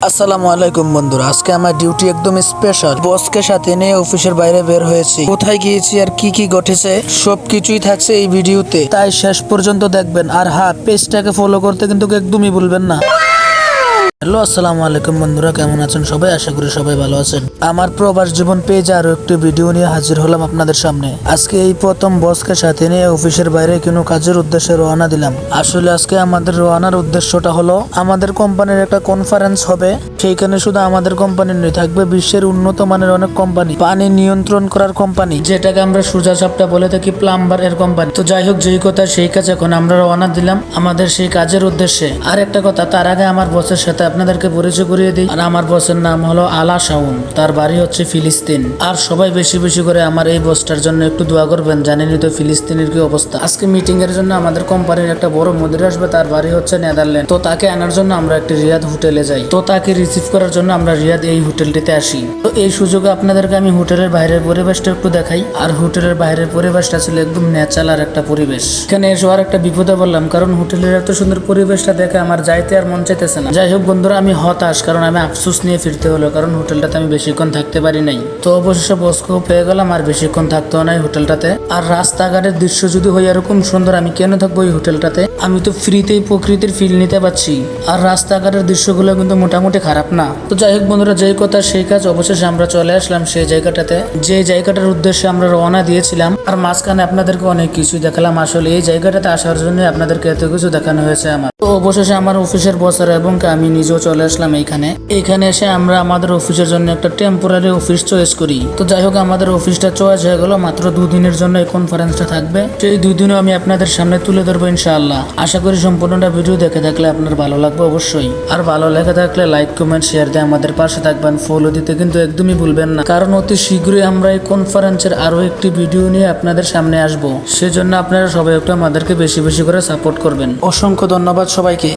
আসসালামু আলাইকুম বন্ধুরা, আজকে আমার ডিউটি একদম স্পেশাল। বসকে সাথে নিয়ে অফিসের বাইরে বের হয়েছি। কোথায় গিয়েছি আর কি কি ঘটেছে সবকিছুই থাকছে এই ভিডিওতে, তাই শেষ পর্যন্ত দেখবেন। আর হ্যাঁ, পেজটাকে ফলো করতে কিন্তু একদমই ভুলবেন না। হ্যালো, আসসালামু আলাইকুম বন্ধুরা, কেমন আছেন সবাই? আশা করি সবাই ভালো আছেন। আমার প্রবাস জীবন পেজে আরো একটি ভিডিও নিয়ে হাজির হলাম আপনাদের সামনে। আজকে এই প্রথম বসকে সাথে নিয়ে অফিসের বাইরে কোনো কাজের উদ্দেশ্যে রওনা দিলাম। আসলে আজকে আমাদের রওনার উদ্দেশ্যটা হলো, আমাদের কোম্পানির একটা কনফারেন্স হবে। সেইখানে শুধু আমাদের কোম্পানি নয়, থাকবে বিশ্বের উন্নত মানের অনেক কোম্পানি, পানি নিয়ন্ত্রণ করার কোম্পানি, যেটাকে আমরা সোজা সাপটা বলে থাকি প্লাম্বার এর কোম্পানি। তো যাই হোক, যেই কথা সেই কাজ, এখন আমরা রওনা দিলাম আমাদের সেই কাজের উদ্দেশ্যে। আর একটা কথা, তার আগে আমার বসের সাথে আপনাদেরকে পরিচয় করিয়ে দিই। আর আমার বসের নাম হলো আলা শাউন, তার বাড়ি হচ্ছে ফিলিস্তিন। আর সবাই বেশি বেশি করে আমার এই বসটার জন্য একটু দোয়া করবেন। জানেনই তো ফিলিস্তিনের কি অবস্থা। আজকে মিটিং এর জন্য আমাদের কোম্পানির একটা বড় মুদির আসবে, তার বাড়ি হচ্ছে নেদারল্যান্ড। তো তাকে আনার জন্য আমরা একটি রিয়াদ হোটেলে যাই। তো তাকে রিসিভ করার জন্য আমরা রিয়াদ এই হোটেলটিতে আসি। তো এই সুযোগে আপনাদেরকে আমি হোটেলের বাইরের পরিবেশটা একটু দেখাই। আর হোটেলের বাইরের পরিবেশটা ছিল একদম ন্যাচারাল একটা পরিবেশ। এখানে এসে আর একটা বিপদে বললাম, কারণ হোটেলের এত সুন্দর পরিবেশটা দেখে আমার যাইতে আর মন চাইতেছে না। যাই হোক বন্ধুরা, আমি হতাশ, কারণ আমি আফসোস নিয়ে ফিরতে হলো, কারণ হোটেলটাতে আমি বেশিক্ষণ থাকতে পারি নাই। তো অবশেষে বসকেও পেয়ে গেলাম, আর বেশিক্ষণ থাকতেও নাই হোটেলটাতে। আর রাস্তাঘাটের দৃশ্য যদি হয় এরকম সুন্দর, আমি কেন থাকবো এই হোটেলটাতে? আমি তো ফ্রিতেই প্রকৃতির ফিল নিতে পারছি। আর রাস্তাঘাটের দৃশ্যগুলো কিন্তু মোটামুটি খারাপ না। তো যাই হোক বন্ধুরা, যেই কথা সেই কাজ, অবশেষে আমরা চলে আসলাম সেই জায়গাটাতে, যে জায়গাটার উদ্দেশ্যে আমরা রওনা দিয়েছিলাম। আর মাঝখানে আপনাদেরকে অনেক কিছু দেখালাম। আসলে এই জায়গাটাতে আসার জন্য আপনাদেরকে এত কিছু দেখানো হয়েছে আমার। তো অবশেষে আমার অফিসের বসের এবং আমি নিজেও চলে আসলাম এখানে এসে আমরা আমাদের অফিসের জন্য একটা টেম্পোরারি অফিস চয়েস করি। তো যাই হোক, আমাদের অফিসটা চয়েস হয়ে গেল। মাত্র 2 দিনের জন্য এই কনফারেন্সটা থাকবে। সেই 2 দিনও আমি আপনাদের সামনে তুলে ধরবো ইনশাআল্লাহ। আশা করি সম্পূর্ণটা ভিডিও দেখে থাকলে আপনার ভালো লাগবে অবশ্যই। আর ভালো লেগে থাকলে লাইক কমেন্ট শেয়ার দিয়ে আমাদের পাশে থাকবেন। ফলো দিতে কিন্তু একদমই ভুলবেন না, কারণ অতি শীঘ্রই আমরা এই কনফারেন্সের আরো একটি ভিডিও নিয়ে আপনাদের সামনে আসবো। সেজন্য আপনারা সবাই একটু আমাদেরকে বেশি বেশি করে সাপোর্ট করবেন। অসংখ্য ধন্যবাদ সবাইকে।